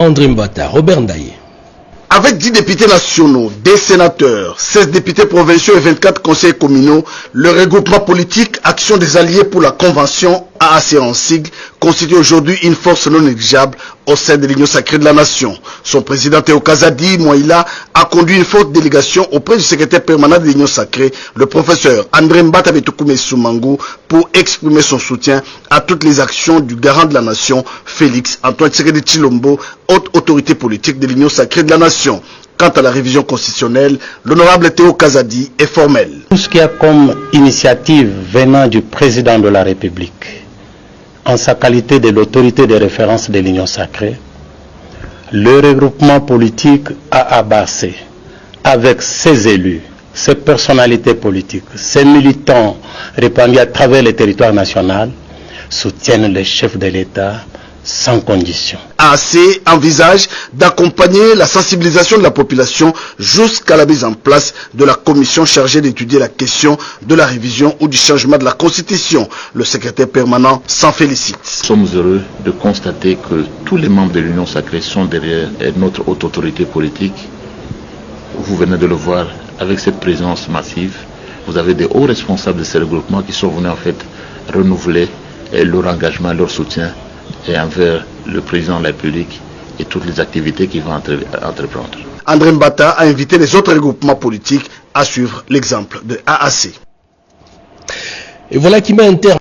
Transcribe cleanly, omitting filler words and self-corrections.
André Mbata, Robert Ndaye. Avec 10 députés nationaux, 2 sénateurs, 16 députés provinciaux et 24 conseils communaux, le regroupement politique Action des Alliés pour la Convention AAC en sigle constitue aujourd'hui une force non négligeable au sein de l'Union sacrée de la Nation. Son président Théo Kazadi Moïla a conduit une forte délégation auprès du secrétaire permanent de l'Union sacrée, le professeur André Mbata Betoukoumé Soumangu, pour exprimer son soutien à toutes les actions du garant de la Nation, Félix Antoine Tshisekedi Tshilombo, haute autorité politique de l'Union sacrée de la Nation. Quant à la révision constitutionnelle, l'honorable Théo Kazadi est formel. Tout ce qu'il y a comme initiative venant du président de la République, en sa qualité de l'autorité de référence de l'Union sacrée, le regroupement politique a abassé avec ses élus, ses personnalités politiques, ses militants répandus à travers le territoire national, soutiennent les chefs de l'État sans condition. AAC envisage d'accompagner la sensibilisation de la population jusqu'à la mise en place de la commission chargée d'étudier la question de la révision ou du changement de la Constitution. Le secrétaire permanent s'en félicite. Nous sommes heureux de constater que tous les membres de l'Union sacrée sont derrière notre haute autorité politique. Vous venez de le voir avec cette présence massive. Vous avez des hauts responsables de ces regroupements qui sont venus en fait renouveler leur engagement, leur soutien et envers le président de la République et toutes les activités qu'il va entreprendre. André Mbata a invité les autres regroupements politiques à suivre l'exemple de AAC. Et voilà qui met un terme